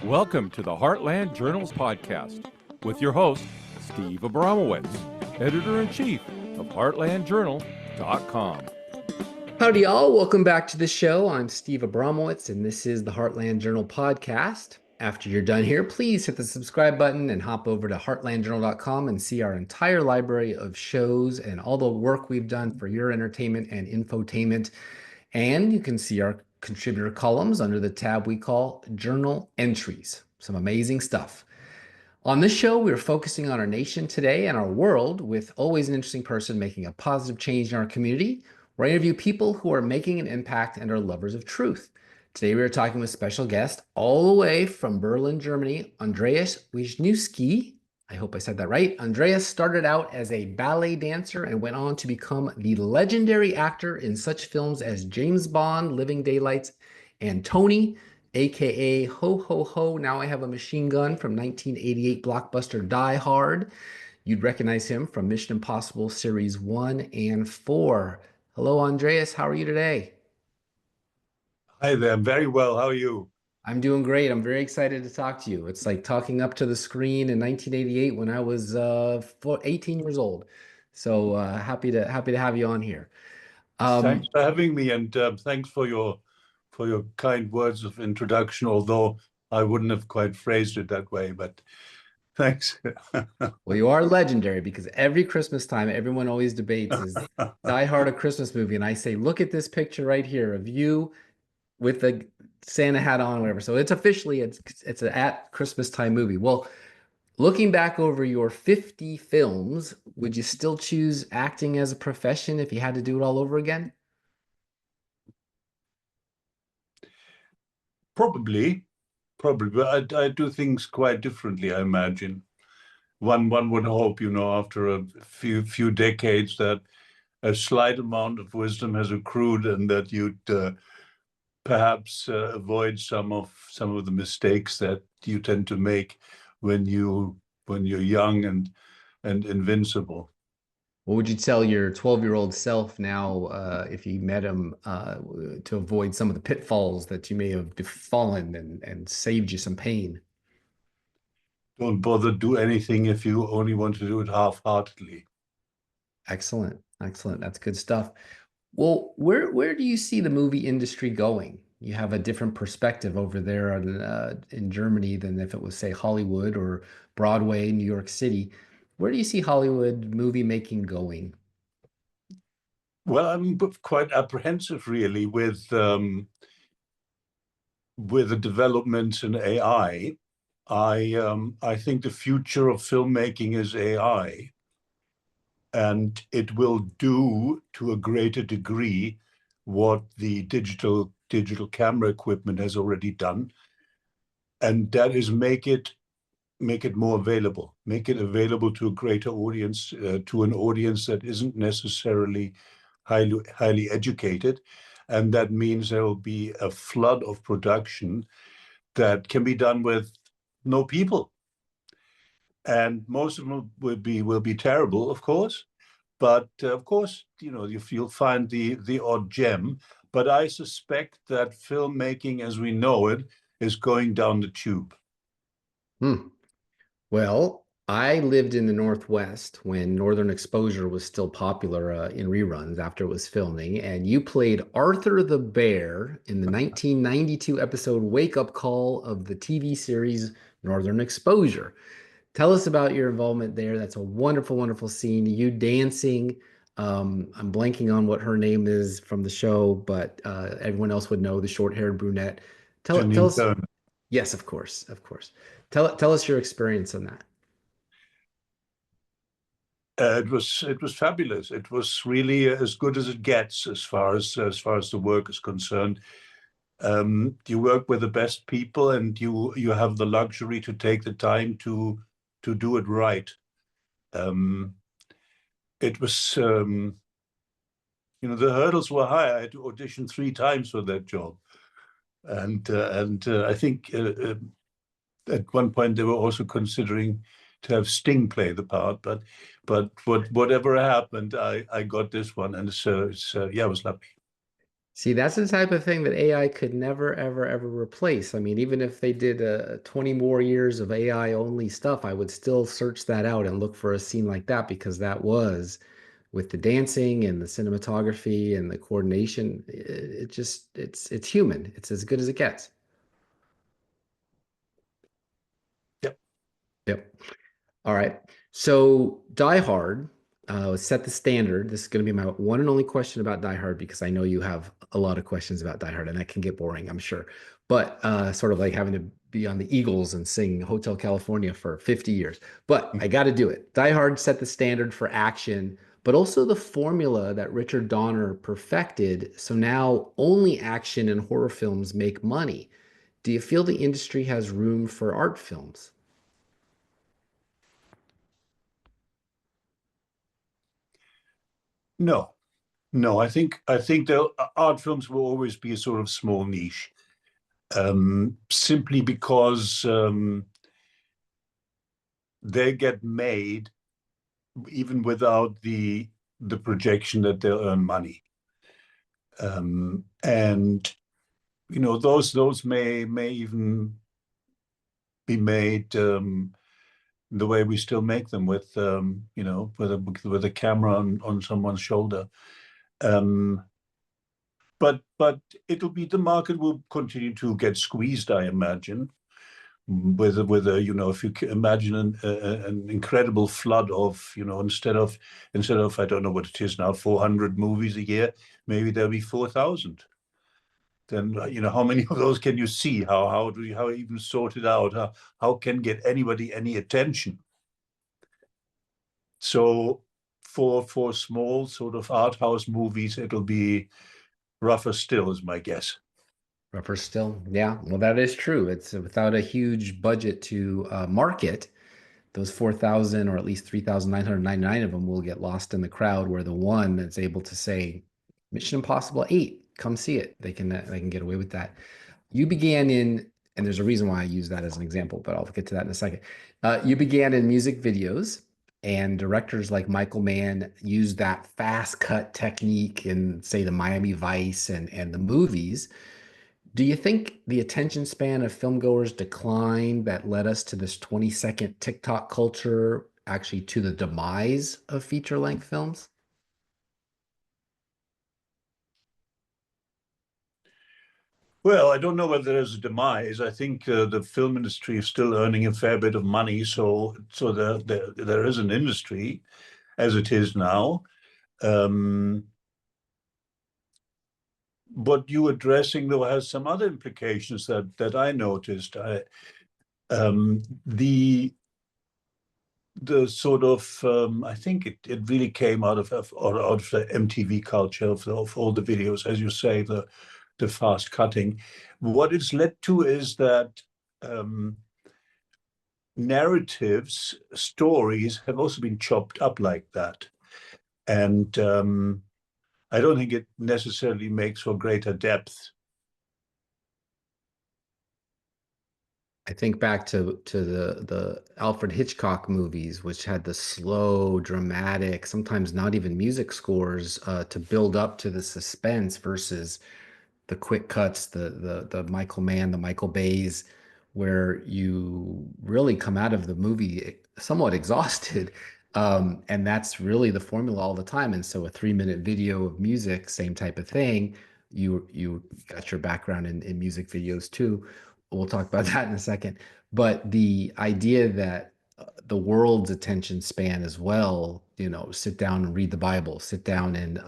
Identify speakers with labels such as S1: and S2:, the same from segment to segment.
S1: Welcome to the Heartland Journals podcast with your host, Steve Abramowitz, editor-in-chief of heartlandjournal.com.
S2: Howdy, y'all. Welcome back to the show. I'm Steve Abramowitz, and this is the Heartland Journal podcast. After you're done here, please hit the subscribe button and hop over to heartlandjournal.com and see our entire library of shows and all the work we've done for your entertainment and infotainment. And you can see our contributor columns under the tab we call Journal Entries. Some amazing stuff. On this show, we're focusing on our nation today and our world with always an interesting person making a positive change in our community, where I interview people who are making an impact and are lovers of truth. Today, we are talking with special guest all the way from Berlin, Germany, Andreas Wisniewski. I hope I said that right. Andreas started out as a ballet dancer and went on to become the legendary actor in such films as James Bond, Living Daylights, and Tony, aka Ho Ho Ho, Now I Have a Machine Gun from 1988 blockbuster Die Hard. You'd recognize him from Mission Impossible Series 1 and 4. Hello, Andreas. How are you today?
S3: Hi there. I'm very well. How are you?
S2: I'm doing great. I'm very excited to talk to you. It's like talking up to the screen in 1988 when I was 18 years old. So happy to have you on here.
S3: Thanks for having me, and thanks for your kind words of introduction. Although I wouldn't have quite phrased it that way, but thanks.
S2: Well, you are legendary because every Christmas time, everyone always debates, is Die Hard a Christmas movie? And I say, look at this picture right here of you with the Santa hat on, whatever. So it's officially, it's an at Christmas time movie. Well, looking back over your 50 films, would you still choose acting as a profession if you had to do it all over again?
S3: Probably, but I do things quite differently, I imagine. One would hope, after a few decades, that a slight amount of wisdom has accrued, and that you'd perhaps avoid some of the mistakes that you tend to make when you're young and invincible.
S2: What would you tell your 12-year-old self now if you met him to avoid some of the pitfalls that you may have befallen and saved you some pain?
S3: Don't bother do anything if you only want to do it half-heartedly.
S2: Excellent. That's good stuff. Well, where do you see the movie industry going? You have a different perspective over there in Germany than if it was, say, Hollywood or Broadway, New York City. Where do you see Hollywood movie making going?
S3: Well, I'm quite apprehensive, really, with the developments in AI. I think the future of filmmaking is AI. And it will do to a greater degree what the digital camera equipment has already done, and that is make it more available, make it available to a greater audience, to an audience that isn't necessarily highly educated, and that means there will be a flood of production that can be done with no people. And most of them will be terrible, of course, but of course, you'll find the odd gem. But I suspect that filmmaking, as we know it, is going down the tube.
S2: Well, I lived in the Northwest when Northern Exposure was still popular in reruns after it was filming, and you played Arthur the Bear in the 1992 episode Wake Up Call of the TV series Northern Exposure. Tell us about your involvement there. That's a wonderful, wonderful scene. You dancing. I'm blanking on what her name is from the show, but everyone else would know, the short-haired brunette. Tell us. Yes, of course. Tell us your experience on that.
S3: It was fabulous. It was really as good as it gets as far as the work is concerned. You work with the best people, and you have the luxury to take the time to do it right. It was, the hurdles were high. I had to audition 3 times for that job, and I think at one point they were also considering to have Sting play the part, but whatever happened, I got this one, and so I was lucky.
S2: See, that's the type of thing that AI could never, ever, ever replace. I mean, even if they did 20 more years of AI only stuff, I would still search that out and look for a scene like that because that was with the dancing and the cinematography and the coordination. It just, it's human. It's as good as it gets.
S3: Yep.
S2: Yep. All right. So Die Hard set the standard. This is going to be my one and only question about Die Hard because I know you have a lot of questions about Die Hard and that can get boring, I'm sure. But sort of like having to be on the Eagles and sing Hotel California for 50 years. But I got to do it. Die Hard set the standard for action, but also the formula that Richard Donner perfected. So now only action and horror films make money. Do you feel the industry has room for art films?
S3: No, no, I think the art films will always be a sort of small niche, simply because they get made even without the projection that they'll earn money. And those may even be made the way we still make them with with a camera on someone's shoulder. Um, but it'll be the market will continue to get squeezed, I imagine. With a if you imagine an incredible flood of instead of I don't know what it is now, 400 movies a year, maybe there'll be 4,000. Then how many of those can you see? How even sort it out? How can get anybody any attention? So for small sort of art house movies, it'll be rougher still, is my guess.
S2: Rougher still. Yeah, well, that is true. It's without a huge budget to market, those 4,000 or at least 3,999 of them will get lost in the crowd, where the one that's able to say, Mission Impossible 8, come see it. They can get away with that. You began in, and there's a reason why I use that as an example, but I'll get to that in a second. You began in music videos, and directors like Michael Mann used that fast cut technique in, say, the Miami Vice and the movies. Do you think the attention span of filmgoers declined that led us to this 20-second TikTok culture, actually to the demise of feature-length films?
S3: Well, I don't know whether there's a demise. I think the film industry is still earning a fair bit of money, so there is an industry as it is now. Um, what you addressing though has some other implications that I noticed. The sort of I think it really came out of the MTV culture of all the videos, as you say, the fast cutting. What it's led to is that um, narratives, stories have also been chopped up like that, and I don't think it necessarily makes for greater depth.
S2: I think back to the Alfred Hitchcock movies, which had the slow, dramatic, sometimes not even music scores to build up to the suspense versus the quick cuts, the Michael Mann, the Michael Bays, where you really come out of the movie somewhat exhausted. And that's really the formula all the time. And so a 3-minute video of music, same type of thing. You got your background in music videos too. We'll talk about that in a second. But the idea that the world's attention span as well, sit down and read the Bible, sit down and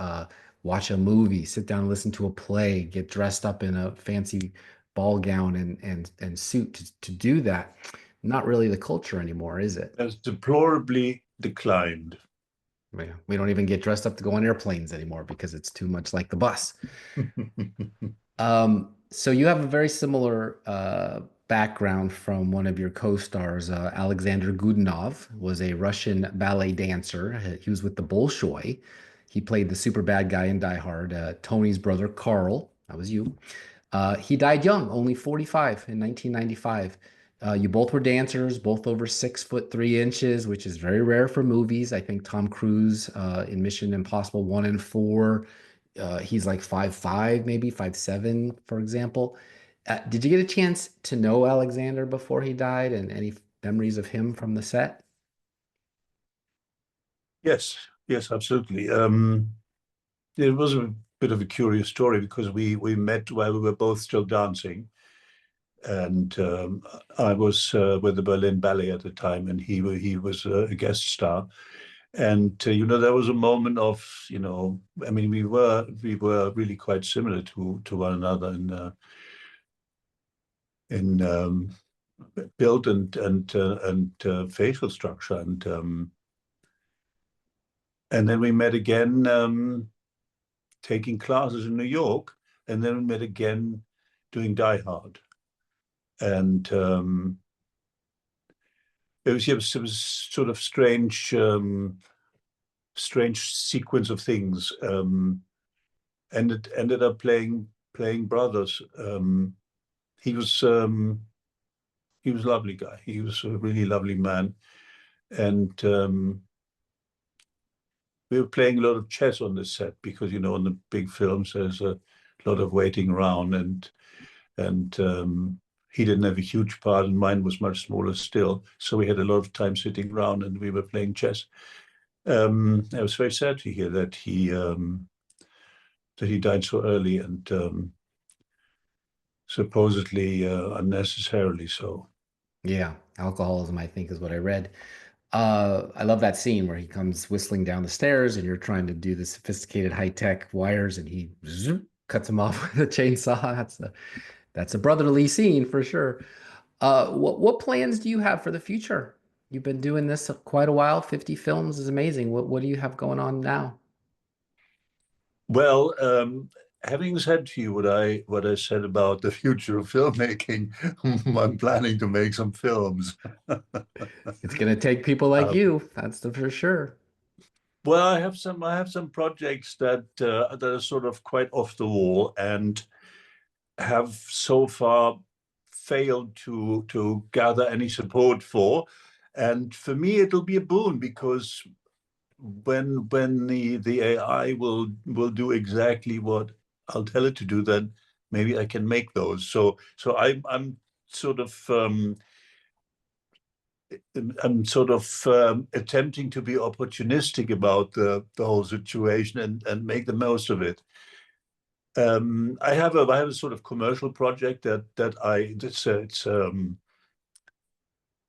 S2: watch a movie, sit down and listen to a play, get dressed up in a fancy ball gown and suit to do that. Not really the culture anymore, is it?
S3: Has deplorably declined.
S2: We don't even get dressed up to go on airplanes anymore because it's too much like the bus. So you have a very similar background from one of your co-stars. Alexander Godunov was a Russian ballet dancer. He was with the Bolshoi. He played the super bad guy in Die Hard. Tony's brother, Carl, that was you. He died young, only 45 in 1995. You both were dancers, both over 6'3" which is very rare for movies. I think Tom Cruise in Mission Impossible 1 and 4 he's like 5'5", maybe 5'7", for example. Did you get a chance to know Alexander before he died, and any memories of him from the set?
S3: Yes, yes, absolutely. It was a bit of a curious story because we met while we were both still dancing, and I was with the Berlin Ballet at the time, and he was a guest star. And there was a moment of, I mean, we were really quite similar to one another in build and facial structure, and then we met again, taking classes in New York, and then we met again doing Die Hard, and it was sort of strange sequence of things, and it ended up playing brothers. He was he was a lovely guy. He was a really lovely man, and we were playing a lot of chess on the set because on the big films there's a lot of waiting around, and he didn't have a huge part, and mine was much smaller still. So we had a lot of time sitting around, and we were playing chess. I was very sad to hear that he died so early, and supposedly unnecessarily so.
S2: Yeah, alcoholism, I think, is what I read. I love that scene where he comes whistling down the stairs and you're trying to do the sophisticated high-tech wires and he zoop, cuts him off with a chainsaw. That's a brotherly scene for sure. What plans do you have for the future? You've been doing this quite a while. 50 films is amazing. What do you have going on now?
S3: Well, having said to you what I said about the future of filmmaking, I'm planning to make some films.
S2: It's gonna take people like
S3: Um,
S2: you. That's for sure.
S3: well, I have some projects that are sort of quite off the wall and have so far failed to gather any support for. And for me, it'll be a boon because when the AI will do exactly what I'll tell it to do, then maybe I can make those. So I'm sort of attempting to be opportunistic about the whole situation and make the most of it. I have a sort of commercial project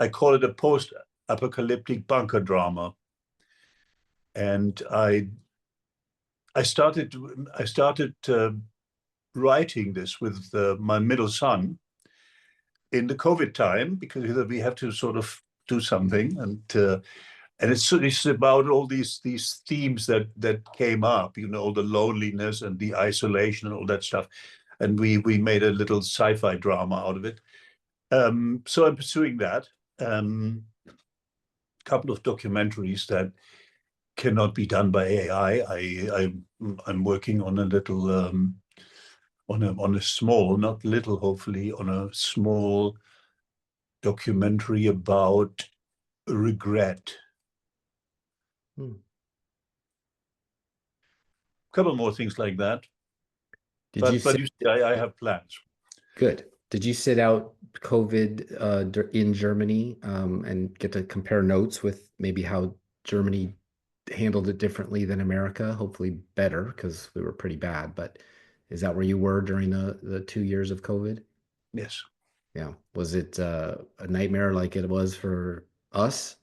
S3: I call it a post-apocalyptic bunker drama, and I started writing this with my middle son in the COVID time because we have to sort of do something, and it's about all these themes that came up, the loneliness and the isolation and all that stuff, and we made a little sci-fi drama out of it. So I'm pursuing that. Couple of documentaries that cannot be done by AI. I'm working on a little on a small, not little, hopefully, on a small documentary about regret.
S2: Hmm.
S3: A couple more things like that.
S2: Did you
S3: But
S2: sit
S3: you see, I have plans.
S2: Good. Did you sit out COVID in Germany and get to compare notes with maybe how Germany handled it differently than America? Hopefully better because we were pretty bad. But is that where you were during the 2 years of COVID?
S3: Yes.
S2: Yeah. Was it a nightmare like it was for us,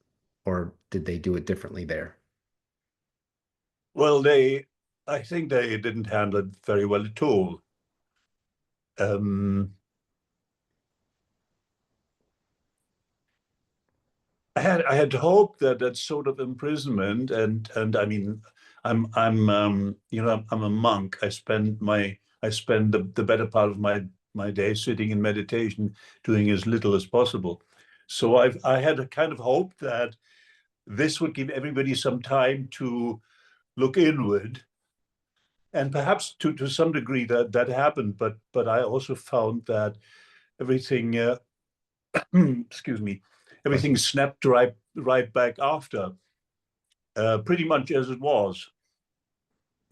S2: or did they do it differently there?
S3: Well, I think they didn't handle it very well at all. Um, I had hoped that that sort of imprisonment, and I mean, I'm a monk. I spend the better part of my day sitting in meditation, doing as little as possible. So I had a kind of hope that this would give everybody some time to look inward, and perhaps to some degree that happened. But I also found that everything excuse me,
S2: Bless
S3: everything
S2: you.
S3: snapped right back after, pretty much as it was.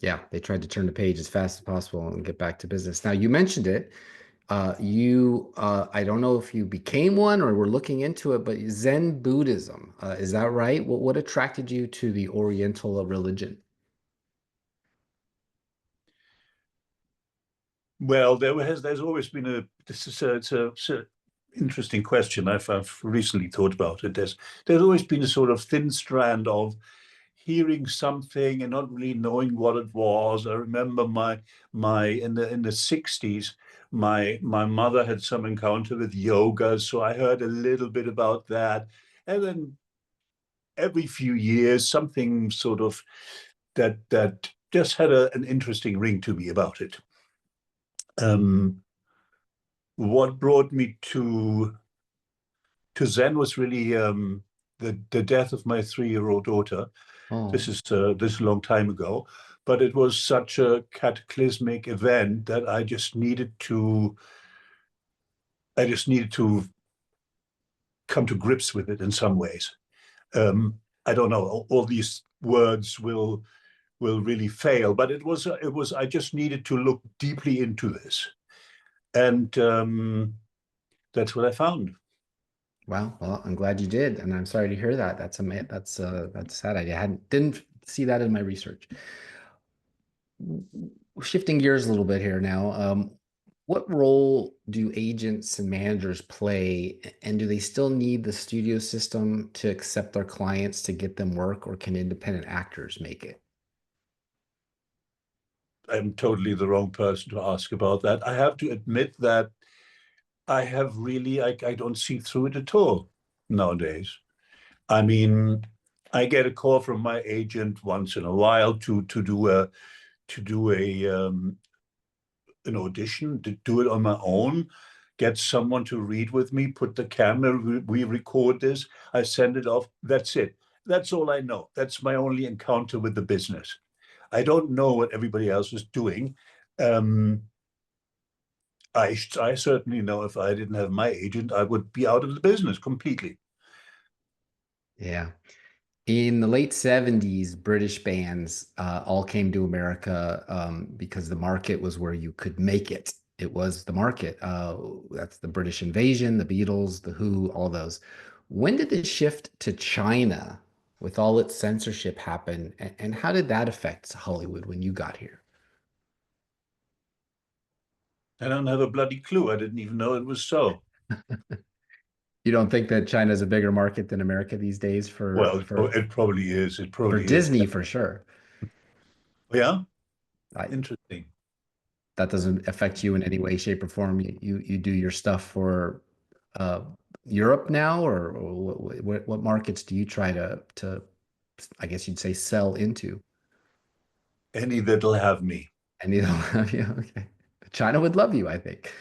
S2: Yeah, they tried to turn the page as fast as possible and get back to business. Now, you mentioned it. I don't know if you became one or were looking into it, but Zen Buddhism, is that right? What attracted you to the Oriental religion?
S3: Well, there's always been a this is a, it's a interesting question. I've recently thought about it. There's always been a sort of thin strand of hearing something and not really knowing what it was. I remember my in the 60s, my mother had some encounter with yoga, so I heard a little bit about that. And then every few years, something sort of that just had an interesting ring to me about it. Um, what brought me to Zen was really the death of my 3-year-old daughter.
S2: Oh,
S3: This is a long time ago, but it was such a cataclysmic event that I just needed to come to grips with it in some ways. I don't know, all these words will really fail, but it was I just needed to look deeply into this, and that's what I found.
S2: well, I'm glad you did, and I'm sorry to hear that. That's sad. I didn't see that in my research. Shifting gears a little bit here now, what role do agents and managers play, and do they still need the studio system to accept their clients to get them work, or can independent actors make it?
S3: I'm totally the wrong person to ask about that. I have to admit that I don't see through it at all nowadays. I mean, I get a call from my agent once in a while to do an audition, to do it on my own, get someone to read with me, put the camera, we record this, I send it off. That's it. That's all I know. That's my only encounter with the business. I don't know what everybody else is doing. Um, I certainly know if I didn't have my agent, I would be out of the business completely.
S2: Yeah. In the late 70s, British bands all came to America because the market was where you could make it. It was the market. That's the British Invasion, the Beatles, the Who, all those. When did the shift to China with all its censorship happen? And how did that affect Hollywood when you got here?
S3: I don't have a bloody clue. I didn't even know it was so.
S2: You don't think that China is a bigger market than America these days
S3: Well, it probably is. It
S2: for
S3: probably is.
S2: Disney for sure?
S3: Yeah,
S2: I,
S3: interesting.
S2: that doesn't affect you in any way, shape, or form. You do your stuff for uh, Europe now, or what markets do you try to I guess you'd say sell into?
S3: Any that'll have me.
S2: And you know, yeah, okay. China would love you, I think.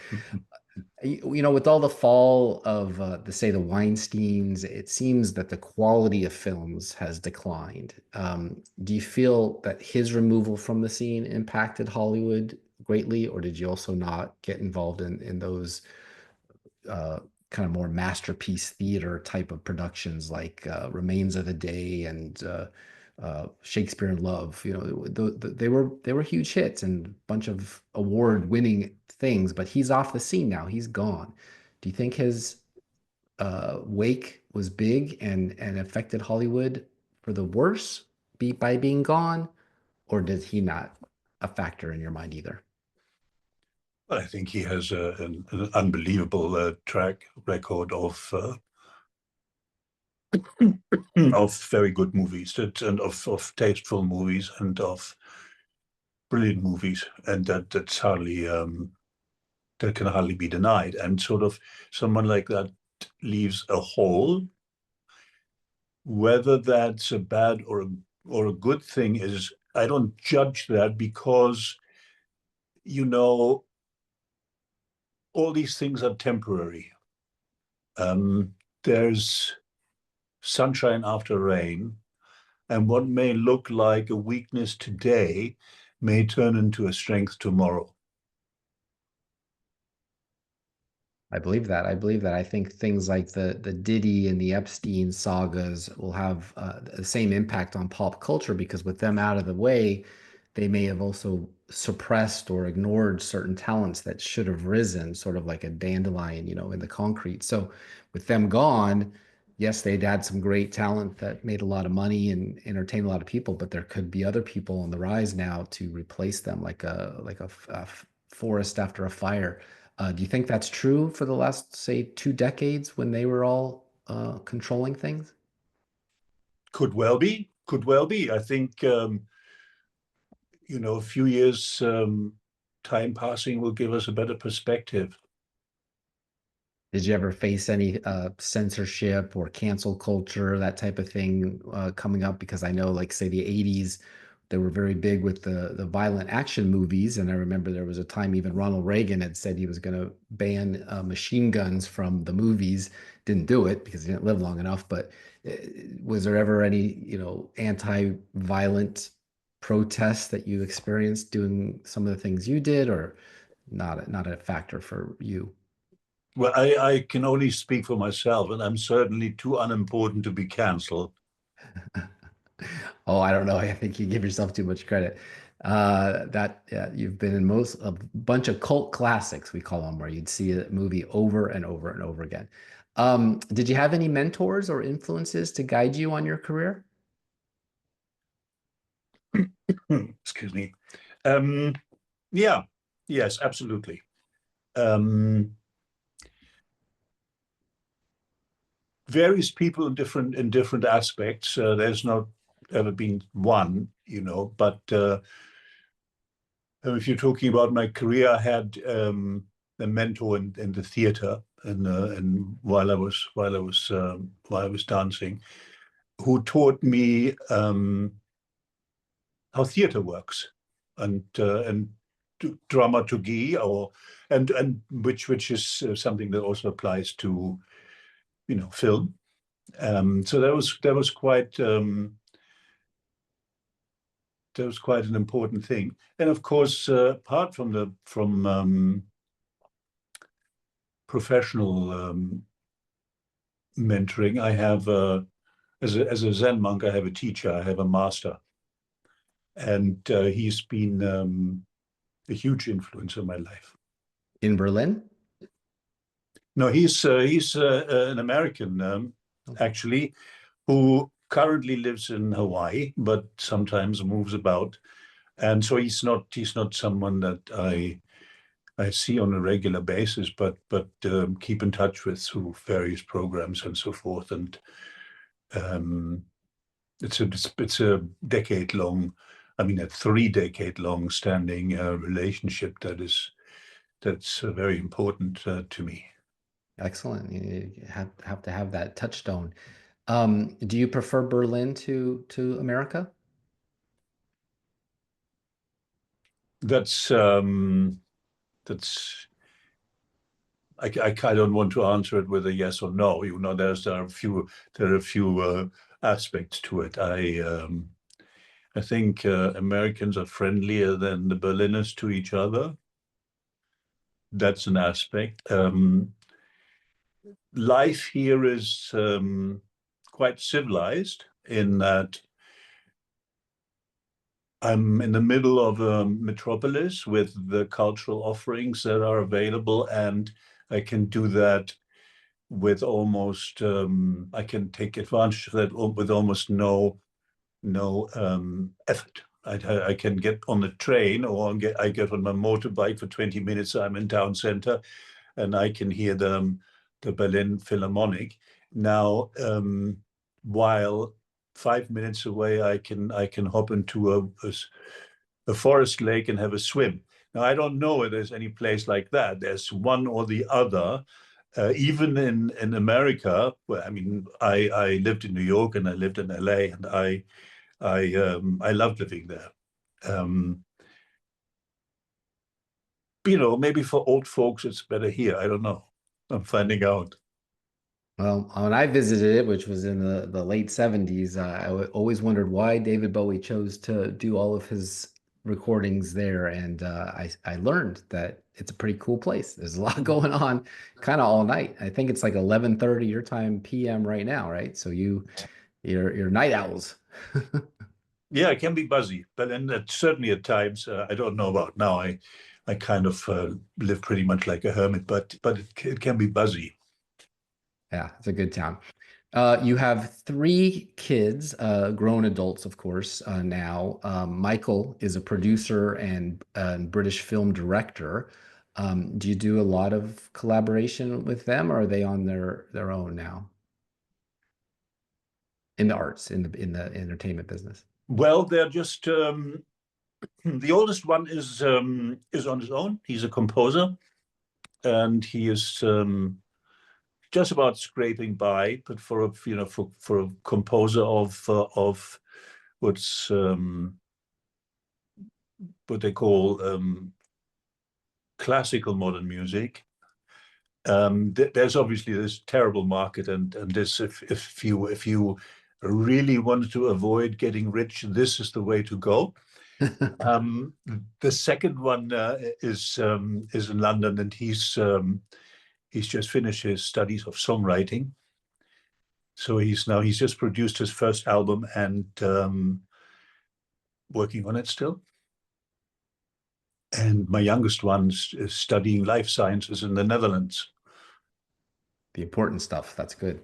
S2: With all the fall of the Weinsteins, it seems that the quality of films has declined. Do you feel that his removal from the scene impacted Hollywood greatly, or did you also not get involved in those uh, kind of more masterpiece theater type of productions like Remains of the Day and Shakespeare in Love? They were huge hits and a bunch of award-winning things, but he's off the scene now. He's gone. Do you think his wake was big and affected Hollywood for the worse by being gone, or did he not a factor in your mind either?
S3: I think he has an unbelievable track record of very good movies and of tasteful movies and of brilliant movies, and that can hardly be denied. And sort of someone like that leaves a hole. Whether that's a bad or a good thing is, I don't judge that, because you know all these things are temporary. There's sunshine after rain, and what may look like a weakness today may turn into a strength tomorrow.
S2: I believe that. I believe that. I think things like the Diddy and the Epstein sagas will have the same impact on pop culture because with them out of the way, they may have also suppressed or ignored certain talents that should have risen, sort of like a dandelion, in the concrete. So with them gone, yes, they'd had some great talent that made a lot of money and entertained a lot of people, but there could be other people on the rise now to replace them, like a forest after a fire. Do you think that's true for the last, say, 2 decades when they were all controlling things?
S3: Could well be. Could well be. I think a few years time passing will give us a better perspective.
S2: Did you ever face any censorship or cancel culture, that type of thing coming up? Because I know, like, say, the 80s, they were very big with the violent action movies. And I remember there was a time even Ronald Reagan had said he was going to ban machine guns from the movies. Didn't do it because he didn't live long enough. But uh, was there ever any, anti-violent protests that you experienced doing some of the things you did, or not a factor for you?
S3: Well, I can only speak for myself, and I'm certainly too unimportant to be canceled.
S2: Oh, I don't know. I think you give yourself too much credit. That yeah, you've been in a bunch of cult classics, we call them, where you'd see a movie over and over and over again. Did you have any mentors or influences to guide you on your career?
S3: Excuse me. Um, yeah, yes, absolutely. Um, Various people in different aspects. There's not ever been one, but if you're talking about my career, I had a mentor in the theater, and while I was dancing, who taught me how theater works, and dramaturgy, and which is something that also applies to film. So that was quite an important thing. And of course, apart from professional mentoring, I have as a Zen monk, I have a teacher, I have a master, and he's been a huge influence on my life.
S2: In Berlin?
S3: No, he's an American,
S2: Okay.
S3: actually, who currently lives in Hawaii, but sometimes moves about. And so he's not someone that I see on a regular basis, but keep in touch with through various programs and so forth. And um, it's a decade-long, I mean, a 3-decade-long standing relationship that's very important to me.
S2: Excellent. You have to have that touchstone. Do you prefer Berlin to America?
S3: That's I don't want to answer it with a yes or no. There are a few aspects to it. I think Americans are friendlier than the Berliners to each other. That's an aspect. Life here is quite civilized in that I'm in the middle of a metropolis with the cultural offerings that are available, and I can do that with almost, I can take advantage of that with almost no effort. I can get on the train, or I get on my motorbike for 20 minutes. I'm in town center, and I can hear the Berlin Philharmonic. Now, while 5 minutes away, I can hop into a forest lake and have a swim. Now, I don't know if there's any place like that. There's one or the other. Even in America, where I mean, I lived in New York and I lived in LA, and I loved living there. Um, maybe for old folks it's better here. I don't know. I'm finding out.
S2: Well, when I visited it, which was in the late 70s, always wondered why David Bowie chose to do all of his recordings there. And I learned that it's a pretty cool place. There's a lot going on kind of all night. I think it's like 11:30 your time PM right now, right? So you're night owls.
S3: Yeah, it can be buzzy, but and certainly at times, I don't know about now. I kind of live pretty much like a hermit, but it can be buzzy.
S2: Yeah, it's a good town. You have three kids, grown adults, of course, now. Michael is a producer and British film director. Do you do a lot of collaboration with them, or are they on their own now in the arts, in the entertainment business?
S3: Well, they're just the oldest one is on his own. He's a composer, and he is just about scraping by. But for a for a composer of what's what they call classical modern music, there's obviously this terrible market, and this if you really wanted to avoid getting rich, this is the way to go. The second one is in London, and he's just finished his studies of songwriting. So he's just produced his first album and working on it still. And my youngest one is studying life sciences in the Netherlands.
S2: The important stuff. That's good.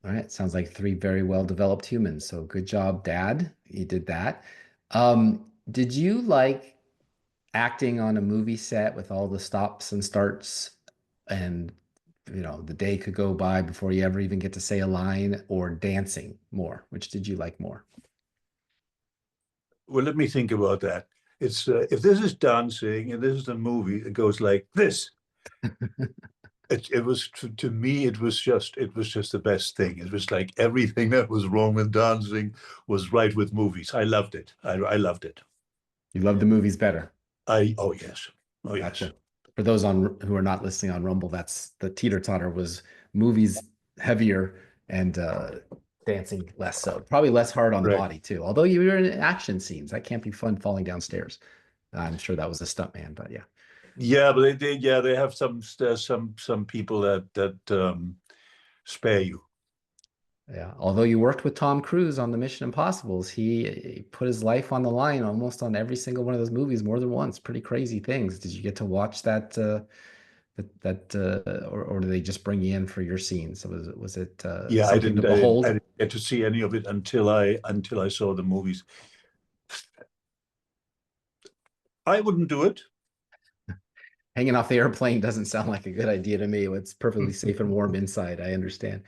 S2: All right. Sounds like three very well-developed humans. So good job, Dad. You did that. Did you like acting on a movie set with all the stops and starts and the day could go by before you ever even get to say a line, or dancing more? Which did you like more?
S3: Well, let me think about that. It's if this is dancing and this is a movie, it goes like this. It was to me, it was just the best thing. It was like everything that was wrong with dancing was right with movies. I loved it. I loved it.
S2: You love the movies better.
S3: Oh yes. Oh yes.
S2: Gotcha. For those who are not listening on Rumble, that's the teeter-totter was movies heavier and dancing less so. Probably less hard on the
S3: Right.
S2: body too. Although you were in action scenes, that can't be fun falling downstairs. I'm sure that was a stuntman, but yeah.
S3: Yeah, but they have some people that spare you.
S2: Yeah. Although you worked with Tom Cruise on the Mission Impossibles, he put his life on the line almost on every single one of those movies more than once. Pretty crazy things. Did you get to watch that or do they just bring you in for your scenes? So was it
S3: Yeah,
S2: something to
S3: I
S2: behold?
S3: didn't get to see any of it until I saw the movies. I wouldn't do it.
S2: Hanging off the airplane doesn't sound like a good idea to me. It's perfectly safe and warm inside. I understand.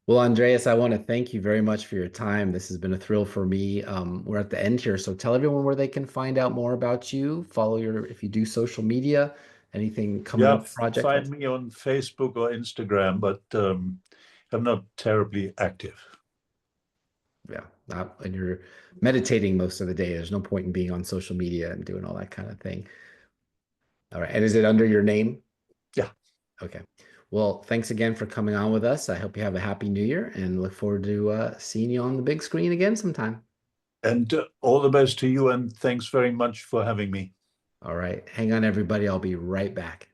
S2: Well, Andreas, I want to thank you very much for your time. This has been a thrill for me. We're at the end here, so tell everyone where they can find out more about you. Follow if you do social media, anything coming
S3: Yeah,
S2: up project.
S3: find me on Facebook or Instagram, but I'm not terribly active.
S2: Yeah, and you're meditating most of the day. There's no point in being on social media and doing all that kind of thing. All right. And is it under your name?
S3: Yeah.
S2: Okay. Well, thanks again for coming on with us. I hope you have a happy new year and look forward to seeing you on the big screen again sometime.
S3: And all the best to you, and thanks very much for having me.
S2: All right. Hang on, everybody. I'll be right back.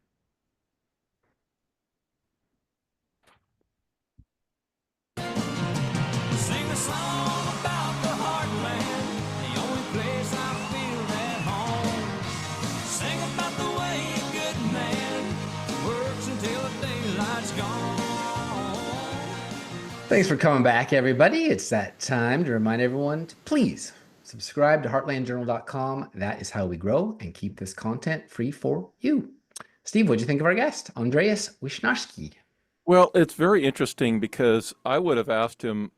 S4: Sing a song about the heartland, the only place I feel at home. Sing about the way a good man works until the daylight's gone.
S2: Thanks for coming back, everybody. It's that time to remind everyone to please subscribe to heartlandjournal.com. That is how we grow and keep this content free for you. Steve, what do you think of our guest, Andreas Wisniewski?
S1: Well, it's very interesting because I would have asked him.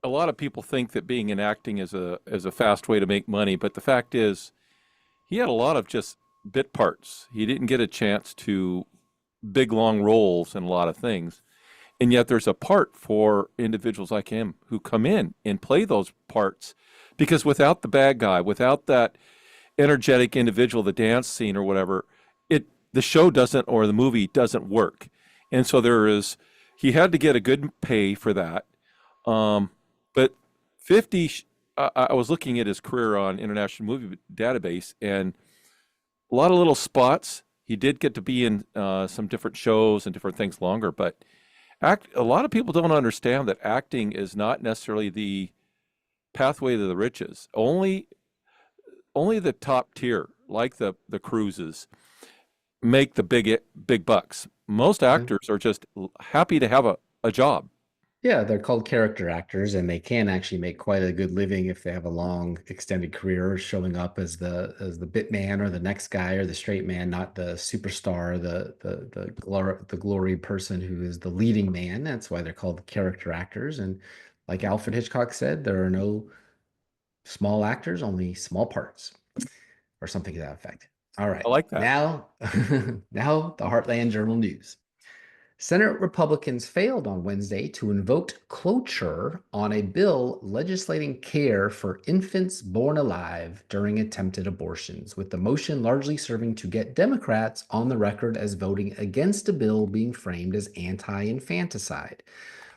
S1: A lot of people think that being in acting is a fast way to make money, but the fact is, he had a lot of just bit parts. He didn't get a chance to big long roles in a lot of things, and yet there's a part for individuals like him who come in and play those parts, because without the bad guy, without that energetic individual, the dance scene or whatever, the show doesn't, or the movie doesn't work. And so he had to get a good pay for that. But 50, I was looking at his career on International Movie Database, and a lot of little spots. He did get to be in some different shows and different things longer, but a lot of people don't understand that acting is not necessarily the pathway to the riches. Only the top tier, like the cruises, make the big bucks. Most actors are just happy to have a job.
S2: Yeah, they're called character actors, and they can actually make quite a good living if they have a long, extended career showing up as the bit man or the next guy or the straight man, not the superstar, the glory person who is the leading man. That's why they're called character actors. And like Alfred Hitchcock said, there are no small actors, only small parts, or something to that effect. All right,
S1: I like that.
S2: now, now the Heartland Journal news. Senate Republicans failed on Wednesday to invoke cloture on a bill legislating care for infants born alive during attempted abortions, with the motion largely serving to get Democrats on the record as voting against a bill being framed as anti-infanticide.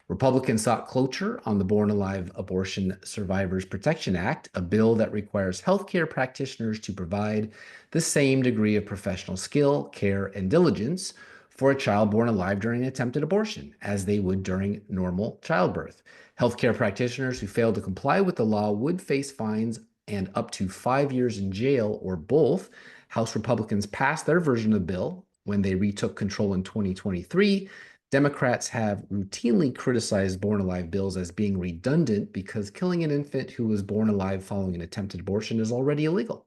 S2: Republicans sought cloture on the Born Alive Abortion Survivors Protection Act, a bill that requires healthcare practitioners to provide the same degree of professional skill, care, and diligence for a child born alive during an attempted abortion as they would during normal childbirth. Healthcare practitioners who fail to comply with the law would face fines and up to 5 years in jail or both. House Republicans passed their version of the bill when they retook control in 2023. Democrats have routinely criticized born alive bills as being redundant because killing an infant who was born alive following an attempted abortion is already illegal.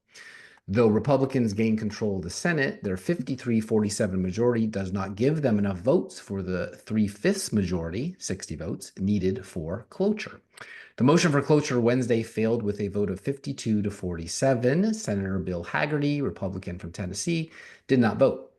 S2: Though Republicans gain control of the Senate, their 53-47 majority does not give them enough votes for the 3/5 majority, 60 votes, needed for cloture. The motion for cloture Wednesday failed with a vote of 52 to 47. Senator Bill Hagerty, Republican from Tennessee, did not vote.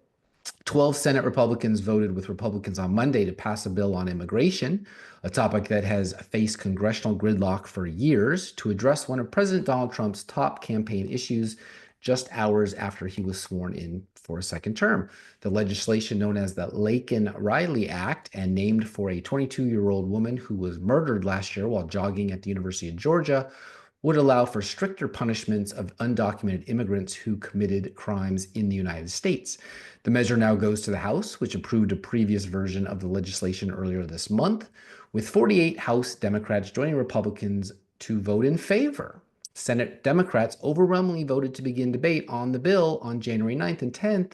S2: 12 Senate Republicans voted with Republicans on Monday to pass a bill on immigration, a topic that has faced congressional gridlock for years, to address one of President Donald Trump's top campaign issues just hours after he was sworn in for a second term. The legislation, known as the Laken-Riley Act and named for a 22-year-old woman who was murdered last year while jogging at the University of Georgia, would allow for stricter punishments of undocumented immigrants who committed crimes in the United States. The measure now goes to the House, which approved a previous version of the legislation earlier this month, with 48 House Democrats joining Republicans to vote in favor. Senate Democrats overwhelmingly voted to begin debate on the bill on January 9th and 10th,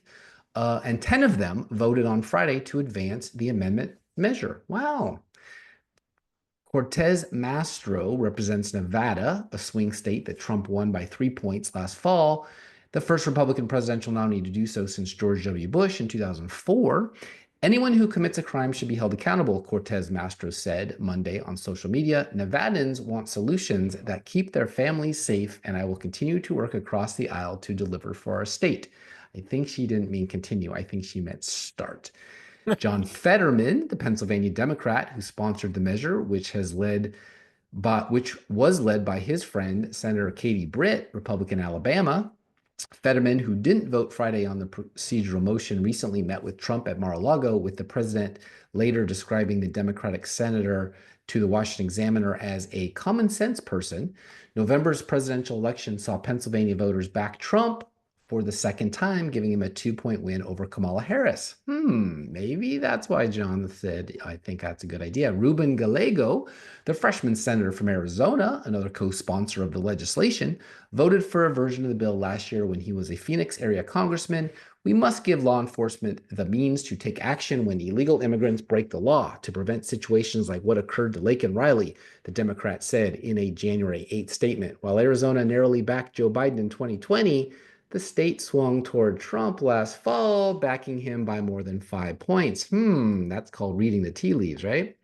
S2: and 10 of them voted on Friday to advance the amendment measure. Wow. Cortez Masto represents Nevada, a swing state that Trump won by 3 points last fall, the first Republican presidential nominee to do so since George W. Bush in 2004. Anyone who commits a crime should be held accountable, Cortez Masto said Monday on social media. Nevadans want solutions that keep their families safe, and I will continue to work across the aisle to deliver for our state. I think she didn't mean continue. I think she meant start. John Fetterman, the Pennsylvania Democrat who sponsored the measure, which was led by his friend, Senator Katie Britt, Republican Alabama. Fetterman, who didn't vote Friday on the procedural motion, recently met with Trump at Mar-a-Lago, with the president later describing the Democratic senator to the Washington Examiner as a common sense person. November's presidential election saw Pennsylvania voters back Trump for the second time, giving him a 2-point win over Kamala Harris. Maybe that's why John said, I think that's a good idea. Ruben Gallego, the freshman senator from Arizona, another co-sponsor of the legislation, voted for a version of the bill last year when he was a Phoenix area congressman. We must give law enforcement the means to take action when illegal immigrants break the law to prevent situations like what occurred to Laken-Riley, the Democrat said in a January 8th statement. While Arizona narrowly backed Joe Biden in 2020, the state swung toward Trump last fall, backing him by more than 5 points. That's called reading the tea leaves, right?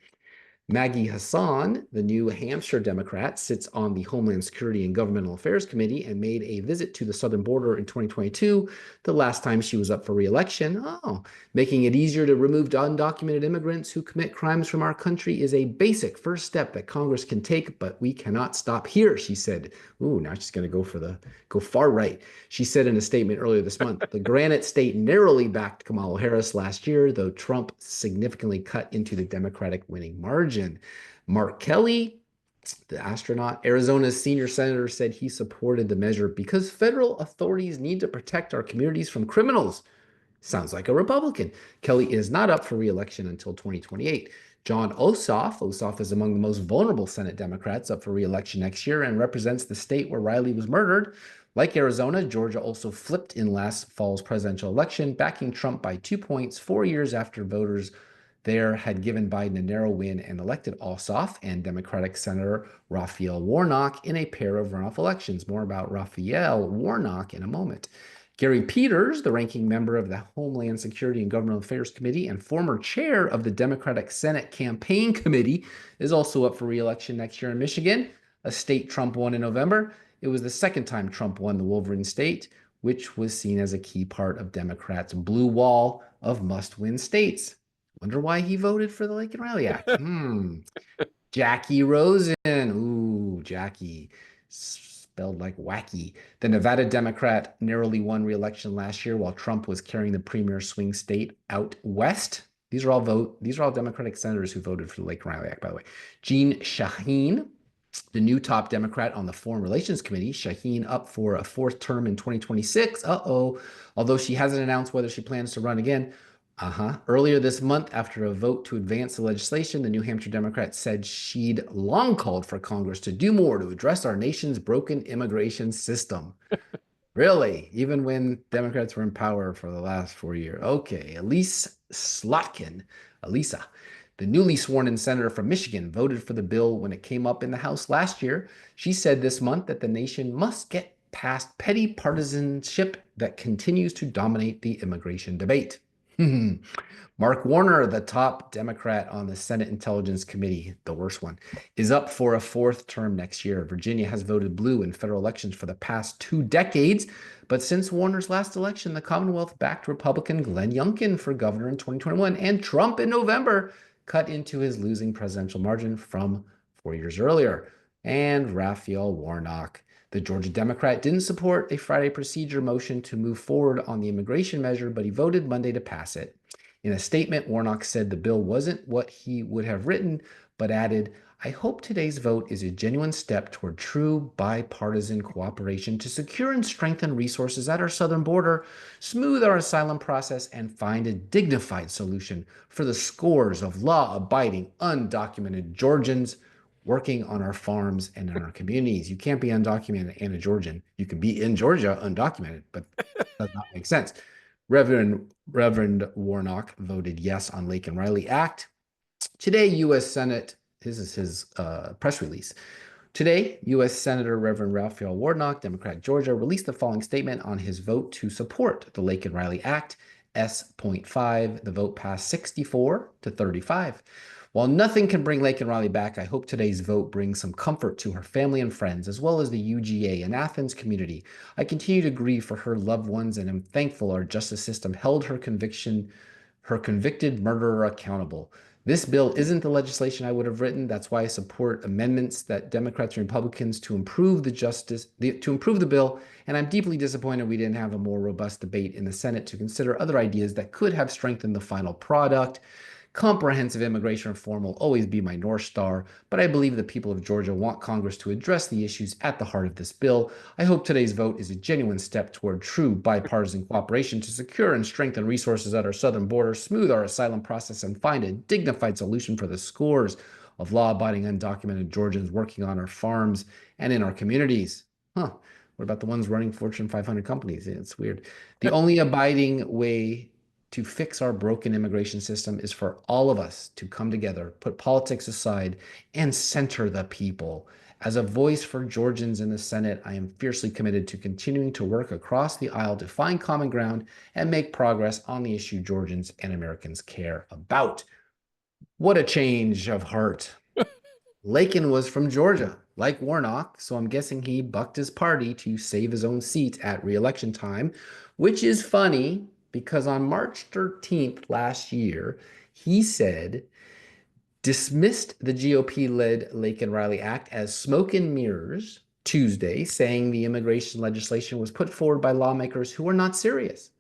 S2: Maggie Hassan, the New Hampshire Democrat, sits on the Homeland Security and Governmental Affairs Committee and made a visit to the southern border in 2022, the last time she was up for re-election. Making it easier to remove undocumented immigrants who commit crimes from our country is a basic first step that Congress can take, but we cannot stop here, she said. Now she's going to go far right. She said in a statement earlier this month, the Granite State narrowly backed Kamala Harris last year, though Trump significantly cut into the Democratic winning margin. Mark Kelly, the astronaut, Arizona's senior senator, said he supported the measure because federal authorities need to protect our communities from criminals. Sounds like a Republican. Kelly is not up for re-election until 2028. John Ossoff. Ossoff is among the most vulnerable Senate Democrats up for re-election next year and represents the state where Riley was murdered. Like Arizona, Georgia also flipped in last fall's presidential election, backing Trump by 2 points 4 years after voters there had given Biden a narrow win and elected Ossoff and Democratic Senator Raphael Warnock in a pair of runoff elections. More about Raphael Warnock in a moment. Gary Peters, the ranking member of the Homeland Security and Government Affairs Committee and former chair of the Democratic Senate Campaign Committee, is also up for re-election next year in Michigan, a state Trump won in November. It was the second time Trump won the Wolverine state, which was seen as a key part of Democrats' blue wall of must-win states. Wonder why he voted for the Laken Riley Act. Jackie Rosen. Ooh, Jackie. Spelled like wacky. The Nevada Democrat narrowly won re-election last year while Trump was carrying the premier swing state out west. These are all Democratic senators who voted for the Laken Riley Act, by the way. Jean Shaheen, the new top Democrat on the Foreign Relations Committee. Shaheen up for a fourth term in 2026. Although she hasn't announced whether she plans to run again. Earlier this month, after a vote to advance the legislation, the New Hampshire Democrat said she'd long called for Congress to do more to address our nation's broken immigration system. Really? Even when Democrats were in power for the last 4 years. Okay, Elise Slotkin, Elisa, the newly sworn-in senator from Michigan, voted for the bill when it came up in the House last year. She said this month that the nation must get past petty partisanship that continues to dominate the immigration debate. Mark Warner, the top Democrat on the Senate Intelligence Committee, the worst one, is up for a fourth term next year. Virginia has voted blue in federal elections for the past 2 decades, but since Warner's last election, the Commonwealth backed Republican Glenn Youngkin for governor in 2021, and Trump in November cut into his losing presidential margin from 4 years earlier. And Raphael Warnock, the Georgia Democrat, didn't support a Friday procedure motion to move forward on the immigration measure, but he voted Monday to pass it. In a statement, Warnock said the bill wasn't what he would have written, but added, "I hope today's vote is a genuine step toward true bipartisan cooperation to secure and strengthen resources at our southern border, smooth our asylum process, and find a dignified solution for the scores of law-abiding, undocumented Georgians working on our farms and in our communities." You can't be undocumented and a Georgian. You can be in Georgia undocumented, but that does not make sense. Reverend Warnock voted yes on Laken Riley Act. Today, U.S. Senate, this is his press release. Today, U.S. Senator Reverend Raphael Warnock, Democrat Georgia, released the following statement on his vote to support the Laken Riley Act, S.5. The vote passed 64 to 35. While nothing can bring Laken Riley back, I hope today's vote brings some comfort to her family and friends, as well as the UGA and Athens community. I continue to grieve for her loved ones and am thankful our justice system held her convicted murderer accountable. This bill isn't the legislation I would have written. That's why I support amendments that Democrats and Republicans to improve the bill. And I'm deeply disappointed we didn't have a more robust debate in the Senate to consider other ideas that could have strengthened the final product. Comprehensive immigration reform will always be my North Star, but I believe the people of Georgia want Congress to address the issues at the heart of this bill. I hope today's vote is a genuine step toward true bipartisan cooperation to secure and strengthen resources at our southern border, smooth our asylum process, and find a dignified solution for the scores of law-abiding undocumented Georgians working on our farms and in our communities. What about the ones running Fortune 500 companies? It's weird. The only abiding way to fix our broken immigration system is for all of us to come together, put politics aside, and center the people. As a voice for Georgians in the Senate, I am fiercely committed to continuing to work across the aisle to find common ground and make progress on the issue Georgians and Americans care about. What a change of heart. Laken was from Georgia, like Warnock, so I'm guessing he bucked his party to save his own seat at re-election time, which is funny because on March 13th last year, he dismissed the GOP-led Laken Riley Act as smoke and mirrors Tuesday, saying the immigration legislation was put forward by lawmakers who are not serious.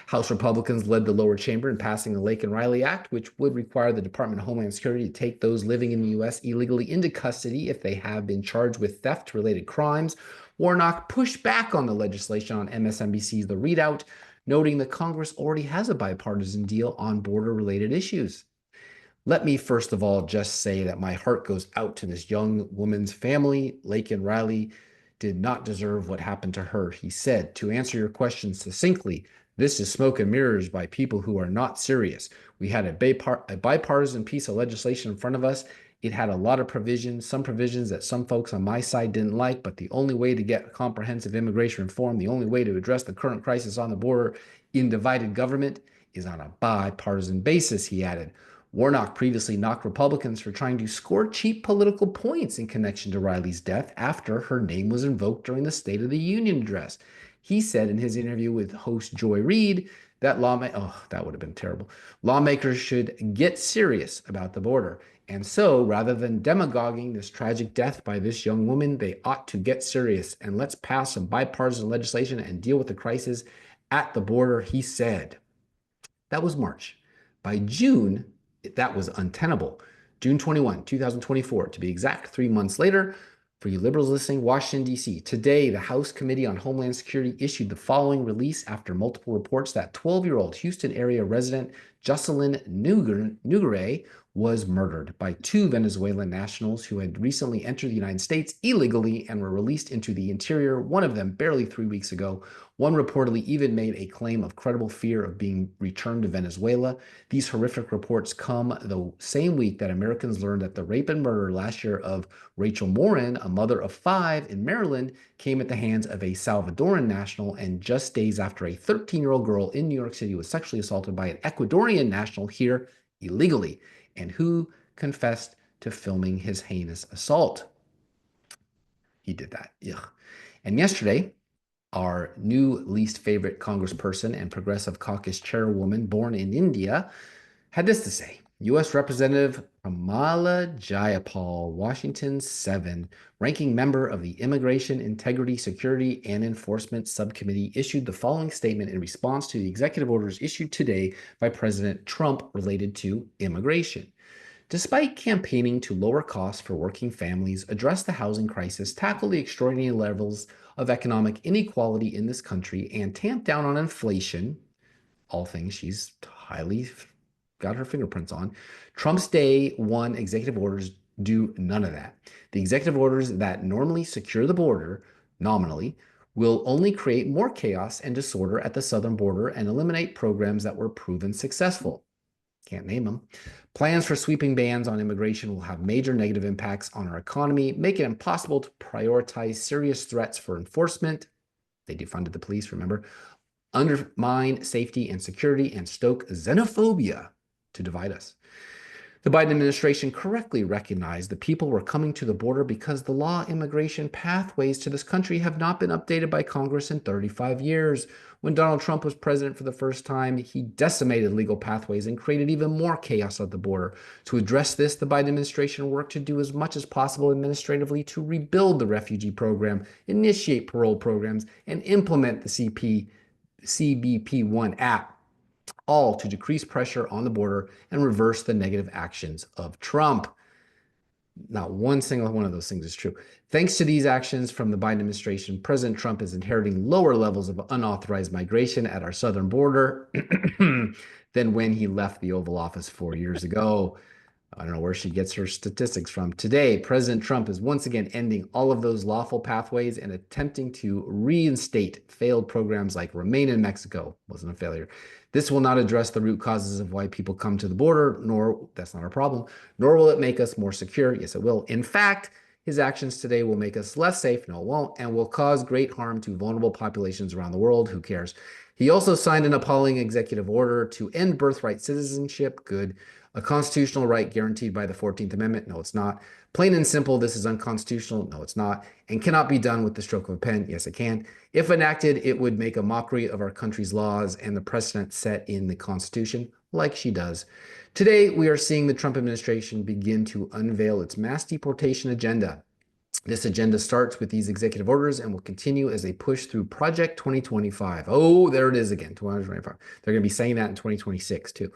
S2: House Republicans led the lower chamber in passing the Laken Riley Act, which would require the Department of Homeland Security to take those living in the U.S. illegally into custody if they have been charged with theft-related crimes. Warnock pushed back on the legislation on MSNBC's The Readout, noting that Congress already has a bipartisan deal on border-related issues. Let me first of all just say that my heart goes out to this young woman's family. Laken Riley did not deserve what happened to her. He said, to answer your question succinctly, this is smoke and mirrors by people who are not serious. We had a bipartisan piece of legislation in front of us. It had a lot of provisions, some provisions that some folks on my side didn't like, but the only way to get comprehensive immigration reform, the only way to address the current crisis on the border in divided government is on a bipartisan basis, he added. Warnock previously knocked Republicans for trying to score cheap political points in connection to Riley's death after her name was invoked during the State of the Union address. He said in his interview with host Joy Reid that that would have been terrible. Lawmakers should get serious about the border. And so, rather than demagoguing this tragic death by this young woman, they ought to get serious and let's pass some bipartisan legislation and deal with the crisis at the border, he said. That was March. By June, that was untenable. June 21, 2024, to be exact, 3 months later. For you liberals listening, Washington, D.C. Today, the House Committee on Homeland Security issued the following release after multiple reports that 12-year-old Houston area resident Jocelyn Nogueira was murdered by two Venezuelan nationals who had recently entered the United States illegally and were released into the interior, one of them barely 3 weeks ago. One reportedly even made a claim of credible fear of being returned to Venezuela. These horrific reports come the same week that Americans learned that the rape and murder last year of Rachel Morin, a mother of 5 in Maryland, came at the hands of a Salvadoran national, and just days after a 13-year-old girl in New York City was sexually assaulted by an Ecuadorian national here illegally, and who confessed to filming his heinous assault. He did that. Ugh. And yesterday, our new least favorite congressperson and Progressive Caucus chairwoman born in India had this to say. U.S. Representative Pramila Jayapal, Washington 7, ranking member of the Immigration, Integrity, Security, and Enforcement Subcommittee, issued the following statement in response to the executive orders issued today by President Trump related to immigration. Despite campaigning to lower costs for working families, address the housing crisis, tackle the extraordinary levels of economic inequality in this country, and tamp down on inflation, all things she's highly got her fingerprints on, Trump's day one executive orders do none of that. The executive orders that normally secure the border, nominally, will only create more chaos and disorder at the southern border and eliminate programs that were proven successful. Can't name them. Plans for sweeping bans on immigration will have major negative impacts on our economy, make it impossible to prioritize serious threats for enforcement. They defunded the police, remember? Undermine safety and security and stoke xenophobia to divide us. The Biden administration correctly recognized the people were coming to the border because the law immigration pathways to this country have not been updated by Congress in 35 years. When Donald Trump was president for the first time, he decimated legal pathways and created even more chaos at the border. To address this, the Biden administration worked to do as much as possible administratively to rebuild the refugee program, initiate parole programs, and implement the CBP1 app, all to decrease pressure on the border and reverse the negative actions of Trump. Not one single one of those things is true. Thanks to these actions from the Biden administration, President Trump is inheriting lower levels of unauthorized migration at our southern border than when he left the Oval Office 4 years ago. I don't know where she gets her statistics from. Today, President Trump is once again ending all of those lawful pathways and attempting to reinstate failed programs like Remain in Mexico. Wasn't a failure. This will not address the root causes of why people come to the border, nor, that's not our problem, nor will it make us more secure. Yes, it will. In fact, his actions today will make us less safe. No, it won't, and will cause great harm to vulnerable populations around the world. Who cares? He also signed an appalling executive order to end birthright citizenship. Good. A constitutional right guaranteed by the 14th Amendment? No, it's not. Plain and simple, this is unconstitutional. No, it's not. And cannot be done with the stroke of a pen. Yes, it can. If enacted, it would make a mockery of our country's laws and the precedent set in the Constitution, like she does. Today, we are seeing the Trump administration begin to unveil its mass deportation agenda. This agenda starts with these executive orders and will continue as they push through Project 2025. Oh, there it is again, 2025. They're going to be saying that in 2026 too.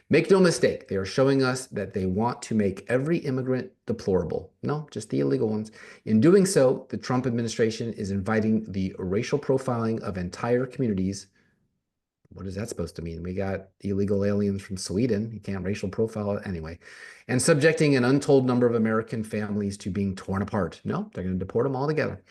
S2: Make no mistake, they are showing us that they want to make every immigrant deplorable. No, just the illegal ones. In doing so, the Trump administration is inviting the racial profiling of entire communities, What is that supposed to mean? We got illegal aliens from Sweden. You can't racial profile it anyway. And subjecting an untold number of American families to being torn apart. No, they're going to deport them all together.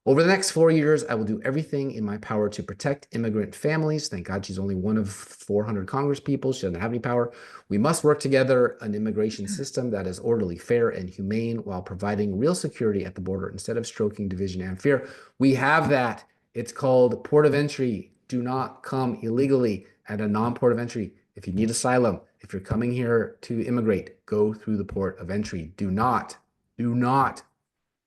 S2: Over the next 4 years, I will do everything in my power to protect immigrant families. Thank God she's only one of 400 Congress people. She doesn't have any power. We must work together an immigration system that is orderly, fair, and humane while providing real security at the border instead of stroking division and fear. We have that. It's called port of entry. Do not come illegally at a non-port of entry. If you need asylum, if you're coming here to immigrate, go through the port of entry. Do not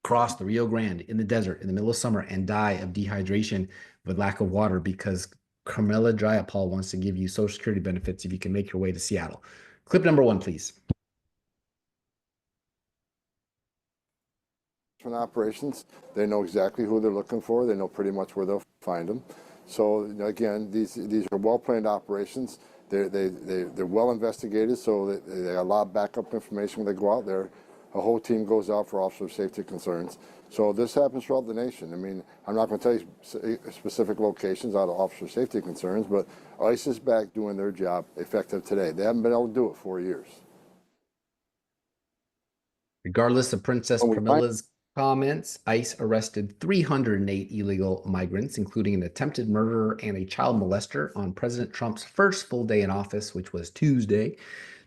S2: cross the Rio Grande in the desert in the middle of summer and die of dehydration with lack of water because Carmela Jayapal wants to give you Social Security benefits if you can make your way to Seattle. Clip number 1, please.
S5: Operations, they know exactly who they're looking for. They know pretty much where they'll find them. So again, these are well-planned operations. They're well investigated, so they have a lot of backup information when they go out there. A whole team goes out for officer safety concerns. So this happens throughout the nation. I mean, I'm not going to tell you specific locations out of officer safety concerns, but ICE is back doing their job effective today. They haven't been able to do it 4 years.
S2: Regardless of Princess Camilla's comments, ICE arrested 308 illegal migrants, including an attempted murderer and a child molester on President Trump's first full day in office, which was Tuesday.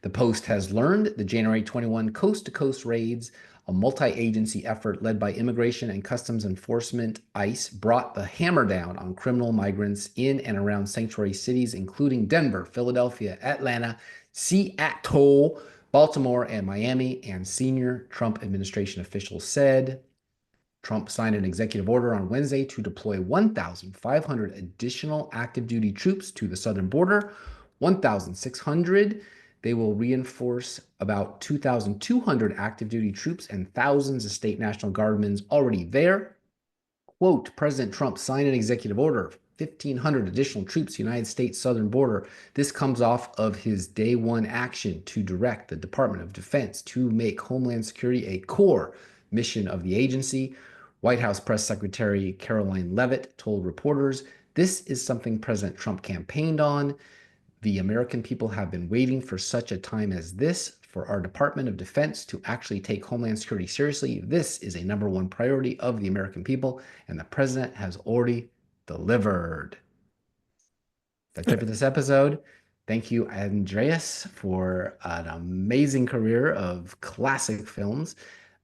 S2: The Post has learned the January 21 coast-to-coast raids, a multi-agency effort led by Immigration and Customs Enforcement, ICE, brought the hammer down on criminal migrants in and around sanctuary cities, including Denver, Philadelphia, Atlanta, Seattle, Baltimore, and Miami, and senior Trump administration officials said. Trump signed an executive order on Wednesday to deploy 1,500 additional active duty troops to the southern border. 1,600. They will reinforce about 2,200 active duty troops and thousands of state National Guardsmen already there. Quote, President Trump signed an executive order, 1,500 additional troops, United States southern border. This comes off of his day one action to direct the Department of Defense to make Homeland Security a core mission of the agency. White House Press Secretary Caroline Leavitt told reporters, this is something President Trump campaigned on. The American people have been waiting for such a time as this for our Department of Defense to actually take Homeland Security seriously. This is a #1 priority of the American people, and the president has already delivered. That's it for this episode. Thank you, Andreas, for an amazing career of classic films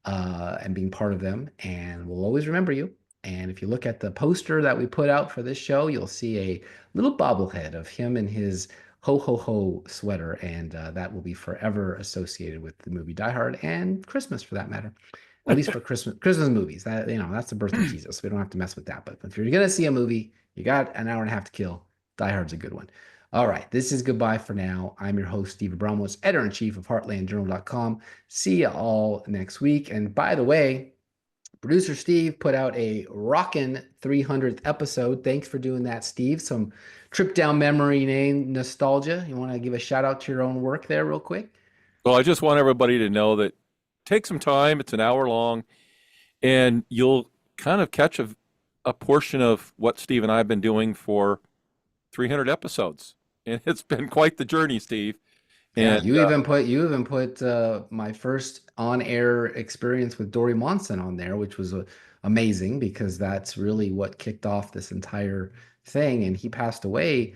S2: and being part of them. And we'll always remember you. And if you look at the poster that we put out for this show, you'll see a little bobblehead of him in his ho ho ho sweater, and that will be forever associated with the movie Die Hard and Christmas, for that matter. At least for Christmas movies. That, you know, that's the birth of Jesus. We don't have to mess with that. But if you're gonna see a movie, you got an hour and a half to kill. Die Hard's a good one. All right, this is goodbye for now. I'm your host, Steve Abramowitz, editor-in-chief of HeartlandJournal.com. See you all next week. And by the way, producer Steve put out a rockin' 300th episode. Thanks for doing that, Steve. Some trip down memory lane nostalgia. You want to give a shout out to your own work there real quick?
S1: Well, I just want everybody to know that take some time. It's an hour long, and you'll kind of catch a portion of what Steve and I have been doing for 300 episodes. And it's been quite the journey, Steve.
S2: Yeah,
S1: And
S2: you even put my first on-air experience with Dory Monson on there, which was amazing because that's really what kicked off this entire thing. And he passed away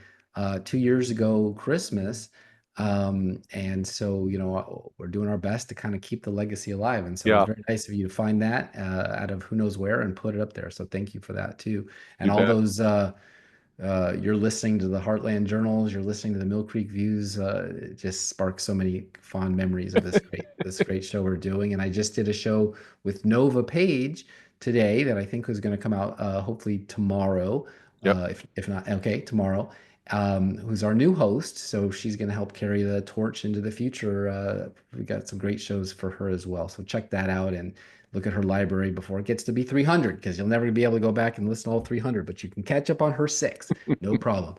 S2: 2 years ago, Christmas. And so, you know, we're doing our best to kind of keep the legacy alive. And so
S1: Yeah.
S2: it's very nice of you to find that out of who knows where and put it up there. So thank you for that too. And
S1: You
S2: all
S1: bet.
S2: those you're listening to the Heartland Journals, you're listening to the Mill Creek Views. It just sparks so many fond memories of this great show we're doing. And I just did a show with Nova Page today that I think is going to come out hopefully tomorrow.
S1: Yep.
S2: If not, okay, tomorrow. Who's our new host. So she's going to help carry the torch into the future. We got some great shows for her as well. So check that out and look at her library before it gets to be 300, because you'll never be able to go back and listen to all 300, but you can catch up on her 6. No problem.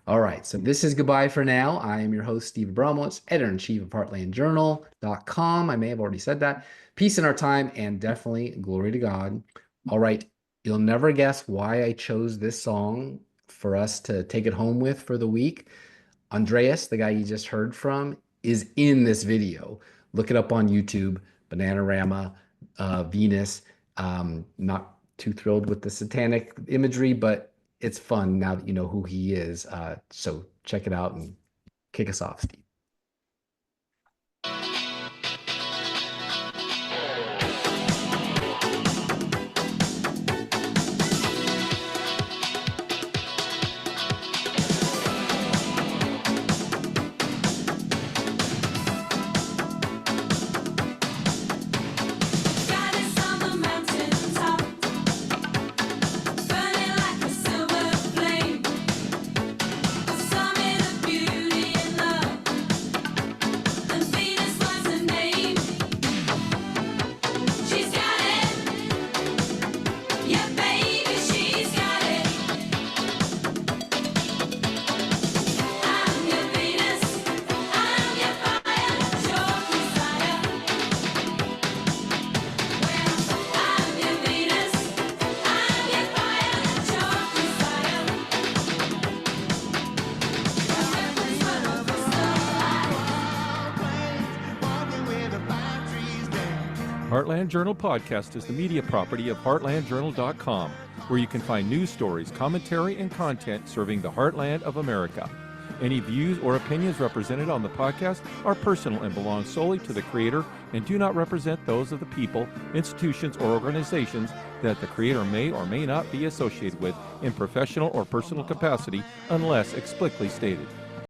S2: All right. So this is goodbye for now. I am your host, Steve Abramowitz, editor-in-chief of HeartlandJournal.com. I may have already said that. Peace in our time, and definitely glory to God. All right. You'll never guess why I chose this song for us to take it home with for the week. Andreas, the guy you just heard from, is in this video. Look it up on YouTube, Bananarama, Venus. Not too thrilled with the satanic imagery, but it's fun now that you know who he is. So check it out and kick us off, Steve.
S6: Goddess on the mountain top, burning like a silver flame, a summit of beauty and love, and Venus was her name. She's got it, yeah, baby, she's got it. I'm your Venus, I'm your fire, your desire. I'm your Venus, I'm your fire, your desire.
S1: Heartland Journal Podcast is the media property of heartlandjournal.com, where you can find news stories, commentary, and content serving the heartland of America. Any views or opinions represented on the podcast are personal and belong solely to the creator and do not represent those of the people, institutions, or organizations that the creator may or may not be associated with in professional or personal capacity unless explicitly stated.